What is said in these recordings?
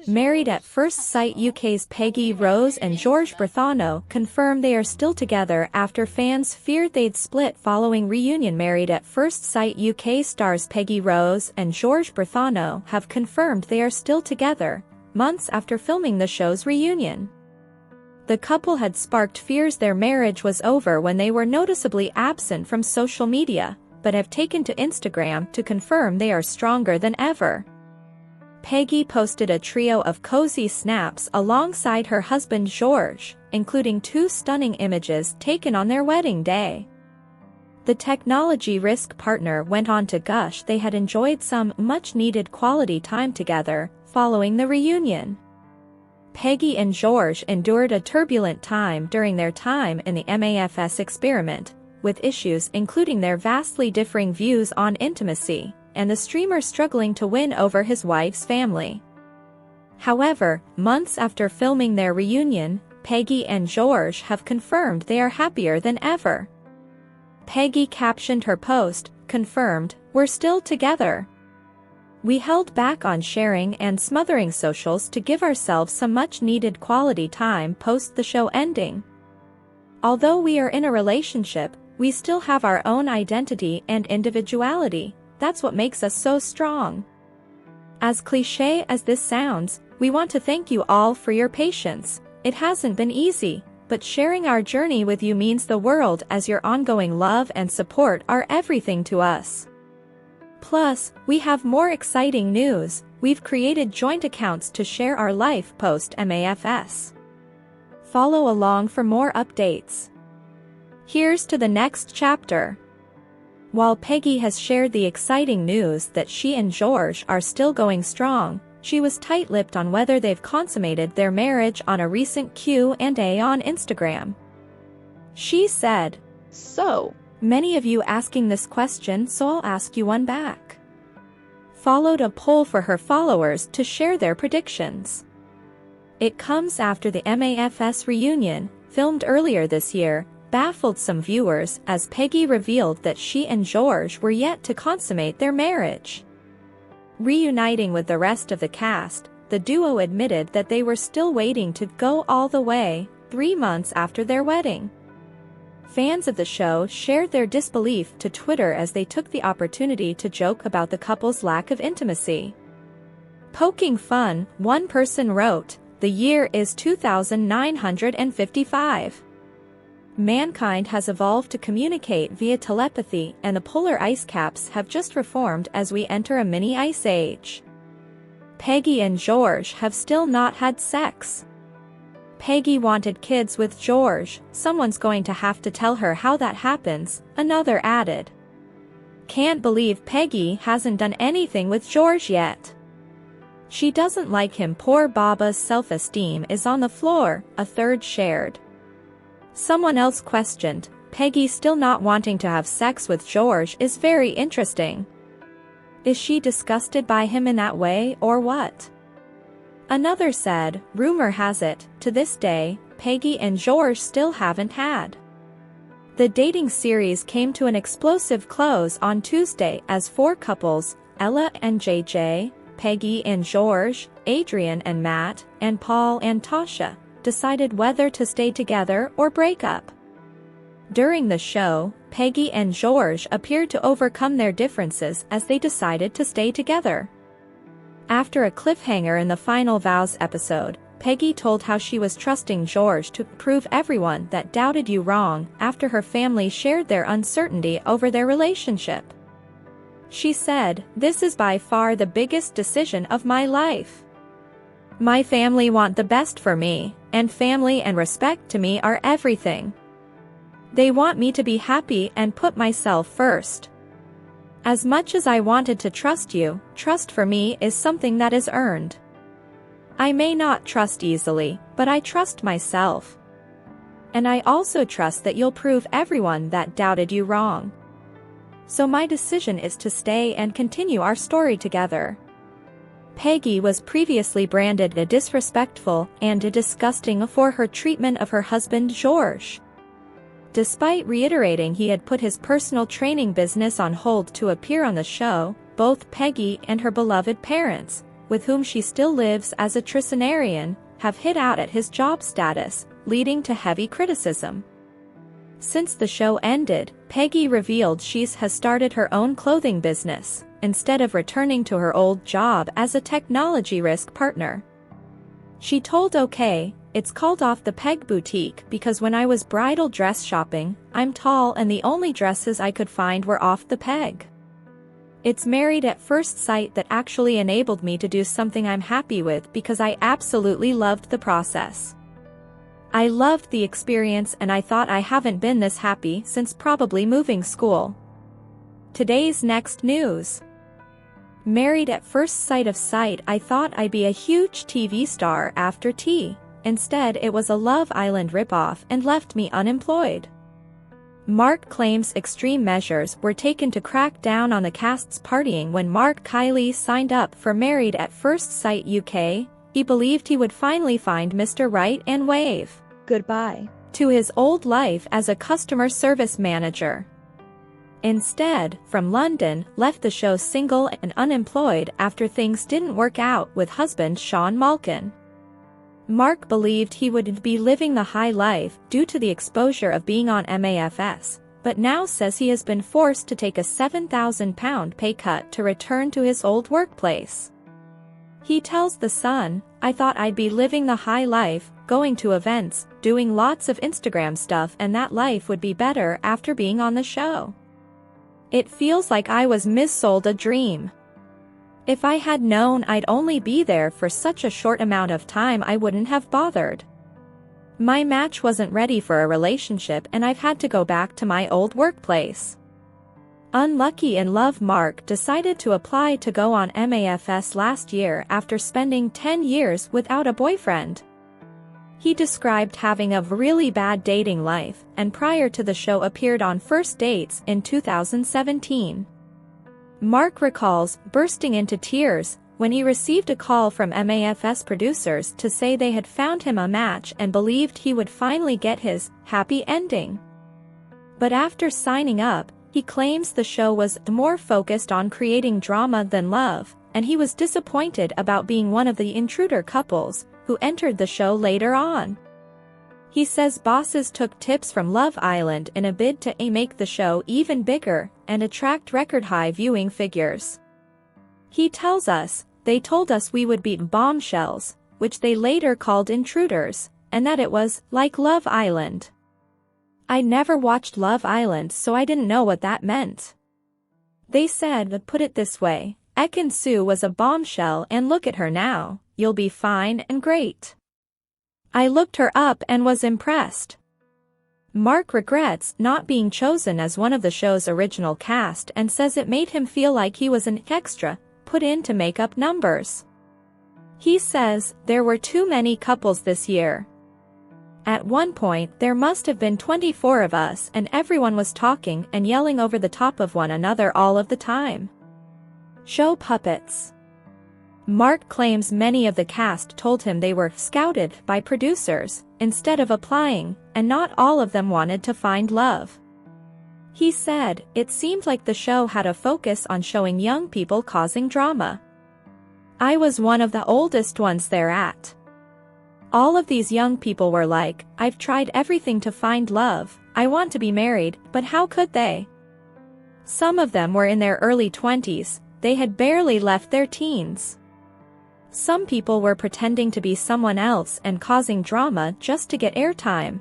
Married at First Sight UK's Peggy, Rose and George Berthonneau confirm they are still together after fans feared they'd split following reunion. Married at First Sight UK stars Peggy, Rose and George Berthonneau have confirmed they are still together, months after filming the show's reunion. The couple had sparked fears their marriage was over when they were noticeably absent from social media, but have taken to Instagram to confirm they are stronger than ever. Peggy posted a trio of cozy snaps alongside her husband George, including two stunning images taken on their wedding day. The technology risk partner went on to gush they had enjoyed some much-needed quality time together following the reunion. Peggy and George endured a turbulent time during their time in the MAFS experiment, with issues including their vastly differing views on intimacy, and the streamer struggling to win over his wife's family. However, months after filming their reunion, Peggy and George have confirmed they are happier than ever. Peggy captioned her post, "Confirmed, we're still together. We held back on sharing and smothering socials to give ourselves some much-needed quality time post the show ending. Although we are in a relationship, we still have our own identity and individuality. That's what makes us so strong." As cliché as this sounds, we want to thank you all for your patience. It hasn't been easy, but sharing our journey with you means the world, as your ongoing love and support are everything to us. Plus, we have more exciting news. We've created joint accounts to share our life post MAFS. Follow along for more updates. Here's to the next chapter. While Peggy has shared the exciting news that she and George are still going strong, she was tight-lipped on whether they've consummated their marriage on a recent Q&A on Instagram. She said, "So many of you asking this question, so I'll ask you one back." Followed a poll for her followers to share their predictions. It comes after the MAFS reunion, filmed earlier this year, baffled some viewers as Peggy revealed that she and George were yet to consummate their marriage. Reuniting with the rest of the cast, the duo admitted that they were still waiting to go all the way, 3 months after their wedding. Fans of the show shared their disbelief to Twitter as they took the opportunity to joke about the couple's lack of intimacy. Poking fun, one person wrote, "The year is 2955. Mankind has evolved to communicate via telepathy, and the polar ice caps have just reformed as we enter a mini ice age. Peggy and George have still not had sex. Peggy wanted kids with George, someone's going to have to tell her how that happens," another added. "Can't believe Peggy hasn't done anything with George yet. She doesn't like him, poor Baba's self-esteem is on the floor," a third shared. Someone else questioned, "Peggy still not wanting to have sex with George is very interesting. Is she disgusted by him in that way, or what?" Another said, "Rumor has it, to this day, Peggy and George still haven't had." The dating series came to an explosive close on Tuesday as 4 couples, Ella and JJ, Peggy and George, Adrian and Matt, and Paul and Tasha, decided whether to stay together or break up. During the show, Peggy and George appeared to overcome their differences as they decided to stay together. After a cliffhanger in the final vows episode, Peggy told how she was trusting George to prove everyone that doubted you wrong after her family shared their uncertainty over their relationship. She said, "This is by far the biggest decision of my life. My family want the best for me, and family and respect to me are everything. They want me to be happy and put myself first. As much as I wanted to trust you, trust for me is something that is earned. I may not trust easily, but I trust myself. And I also trust that you'll prove everyone that doubted you wrong. So my decision is to stay and continue our story together." Peggy was previously branded a disrespectful and a disgusting for her treatment of her husband George. Despite reiterating he had put his personal training business on hold to appear on the show, both Peggy and her beloved parents, with whom she still lives as a tricentenarian, have hit out at his job status, leading to heavy criticism. Since the show ended, Peggy revealed she has started her own clothing business, instead of returning to her old job as a technology risk partner. She told OK, "It's called Off the Peg Boutique because when I was bridal dress shopping, I'm tall and the only dresses I could find were off the peg. It's married at first sight that actually enabled me to do something I'm happy with because I absolutely loved the process. I loved the experience and I thought I haven't been this happy since probably moving school." Today's next news. Married at first sight of sight, I thought I'd be a huge TV star after T. Instead it was a Love Island ripoff and left me unemployed. Mark claims extreme measures were taken to crack down on the cast's partying when Mark Kylie signed up for Married at First Sight UK. He believed he would finally find Mr. Right and wave goodbye to his old life as a customer service manager. Instead, From London left the show single and unemployed after things didn't work out with husband Sean Malkin. Mark believed he would be living the high life due to the exposure of being on MAFS, but now says he has been forced to take a £7,000 pay cut to return to his old workplace. He tells The Sun, "I thought I'd be living the high life, going to events, doing lots of Instagram stuff, and that life would be better after being on the show. It feels like I was missold a dream. If I had known I'd only be there for such a short amount of time, I wouldn't have bothered. My match wasn't ready for a relationship and I've had to go back to my old workplace." Unlucky in love, Mark decided to apply to go on MAFS last year after spending 10 years without a boyfriend. He described having a really bad dating life, and prior to the show appeared on First Dates in 2017. Mark recalls bursting into tears when he received a call from MAFS producers to say they had found him a match and believed he would finally get his happy ending. But after signing up, he claims the show was more focused on creating drama than love, and he was disappointed about being one of the intruder couples who entered the show later on. He says bosses took tips from Love Island in a bid to make the show even bigger and attract record-high viewing figures. He tells us, "They told us we would beat bombshells, which they later called intruders, and that it was like Love Island. I never watched Love Island, so I didn't know what that meant. They said, put it this way, Ekin Su was a bombshell and look at her now, you'll be fine and great. I looked her up and was impressed." Mark regrets not being chosen as one of the show's original cast and says it made him feel like he was an extra, put in to make up numbers. He says, "There were too many couples this year. At one point there must have been 24 of us and everyone was talking and yelling over the top of one another all of the time. Show puppets." Mark claims many of the cast told him they were scouted by producers instead of applying, and not all of them wanted to find love. He said, "It seemed like the show had a focus on showing young people causing drama. I was one of the oldest ones there at. All of these young people were like, I've tried everything to find love, I want to be married, but how could they? Some of them were in their early 20s, they had barely left their teens. Some people were pretending to be someone else and causing drama just to get airtime.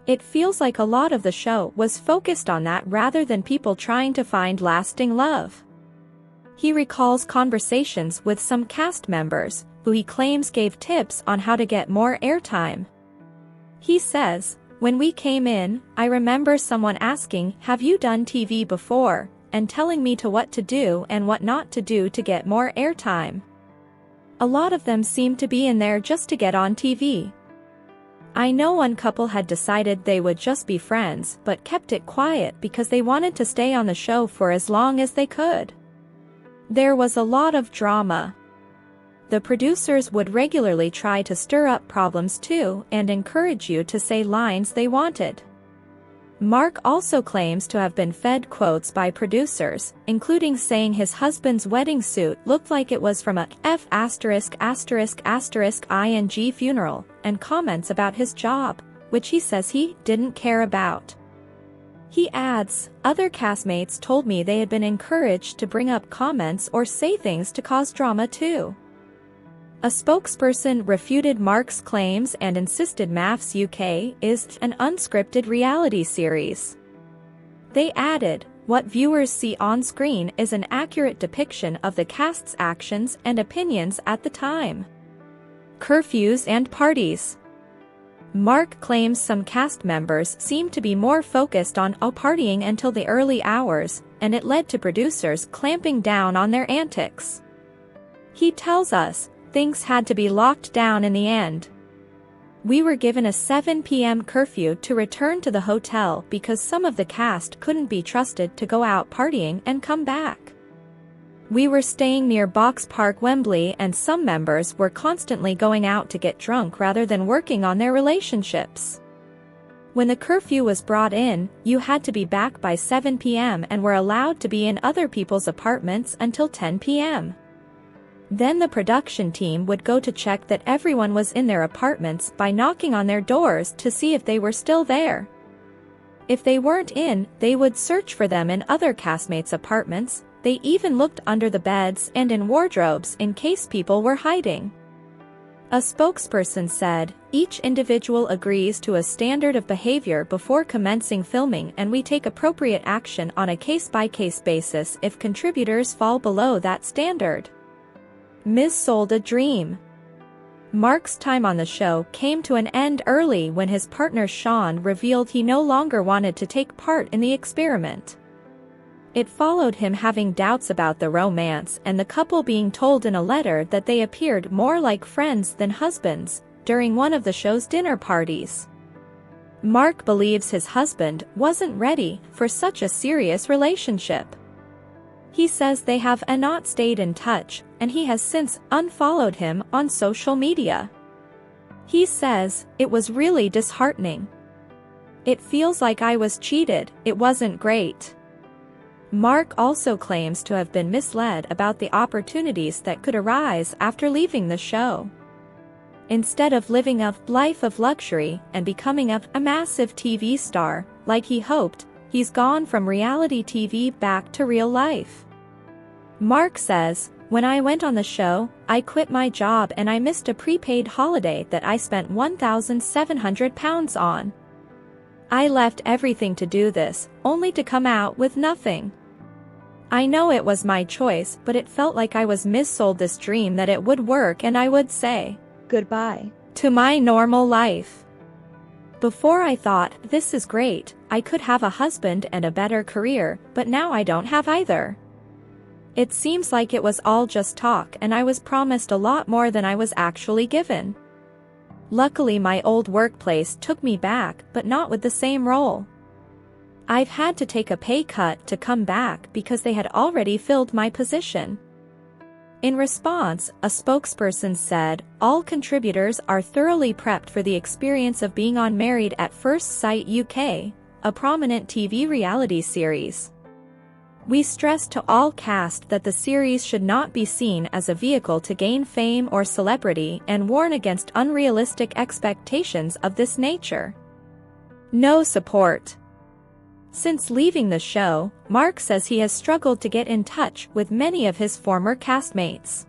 It feels like a lot of the show was focused on that rather than people trying to find lasting love." He recalls conversations with some cast members, who he claims gave tips on how to get more airtime. He says, "When we came in, I remember someone asking, 'Have you done TV before?' and telling me what to do and what not to do to get more airtime. A lot of them seemed to be in there just to get on TV. I know one couple had decided they would just be friends but kept it quiet because they wanted to stay on the show for as long as they could. There was a lot of drama. The producers would regularly try to stir up problems too and encourage you to say lines they wanted. Mark also claims to have been fed quotes by producers, including saying his husband's wedding suit looked like it was from a ******ing funeral, and comments about his job, which he says he didn't care about. He adds, "Other castmates told me they had been encouraged to bring up comments or say things to cause drama too." A spokesperson refuted Mark's claims and insisted MAFS UK is an unscripted reality series. They added, "What viewers see on screen is an accurate depiction of the cast's actions and opinions at the time." Curfews and parties. Mark claims some cast members seemed to be more focused on partying until the early hours, and it led to producers clamping down on their antics. He tells us, "Things had to be locked down in the end. We were given a 7 p.m. curfew to return to the hotel because some of the cast couldn't be trusted to go out partying and come back. We were staying near Box Park, Wembley, and some members were constantly going out to get drunk rather than working on their relationships. When the curfew was brought in, you had to be back by 7 p.m. and were allowed to be in other people's apartments until 10 p.m. Then the production team would go to check that everyone was in their apartments by knocking on their doors to see if they were still there. If they weren't in, they would search for them in other castmates' apartments. They even looked under the beds and in wardrobes in case people were hiding." A spokesperson said, "Each individual agrees to a standard of behavior before commencing filming, and we take appropriate action on a case-by-case basis if contributors fall below that standard." Ms. Sold a Dream. Mark's time on the show came to an end early when his partner Sean revealed he no longer wanted to take part in the experiment. It followed him having doubts about the romance and the couple being told in a letter that they appeared more like friends than husbands during one of the show's dinner parties. Mark believes his husband wasn't ready for such a serious relationship. He says they have not stayed in touch, and he has since unfollowed him on social media. He says, "It was really disheartening. It feels like I was cheated. It wasn't great." Mark also claims to have been misled about the opportunities that could arise after leaving the show. Instead of living a life of luxury and becoming a massive TV star, like he hoped, he's gone from reality TV back to real life. Mark says, "When I went on the show, I quit my job and I missed a prepaid holiday that I spent £1,700 on. I left everything to do this, only to come out with nothing. I know it was my choice, but it felt like I was missold this dream that it would work and I would say goodbye to my normal life. Before I thought, this is great, I could have a husband and a better career, but now I don't have either. It seems like it was all just talk and I was promised a lot more than I was actually given. Luckily my old workplace took me back, but not with the same role. I've had to take a pay cut to come back because they had already filled my position." In response, a spokesperson said, "All contributors are thoroughly prepped for the experience of being on Married at First Sight UK, a prominent TV reality series. We stress to all cast that the series should not be seen as a vehicle to gain fame or celebrity and warn against unrealistic expectations of this nature." No support. Since leaving the show, Mark says he has struggled to get in touch with many of his former castmates.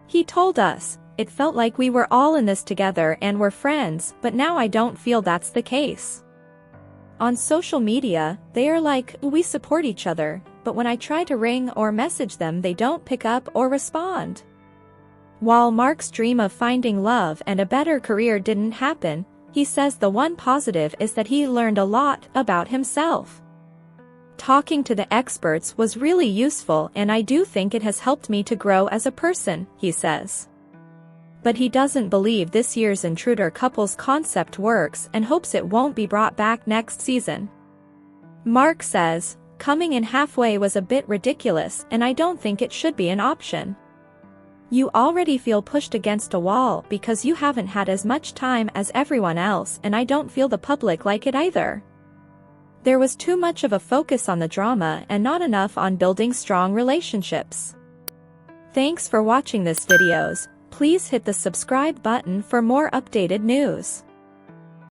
He told us, "It felt like we were all in this together and were friends, but now I don't feel that's the case. On social media, they are like, we support each other, but when I try to ring or message them they don't pick up or respond." While Mark's dream of finding love and a better career didn't happen, he says the one positive is that he learned a lot about himself. "Talking to the experts was really useful and I do think it has helped me to grow as a person," he says. But he doesn't believe this year's Intruder couples concept works and hopes it won't be brought back next season. Mark says, "Coming in halfway was a bit ridiculous and I don't think it should be an option. You already feel pushed against a wall because you haven't had as much time as everyone else and I don't feel the public like it either. There was too much of a focus on the drama and not enough on building strong relationships. Thanks for watching this videos. Please hit the subscribe button for more updated news.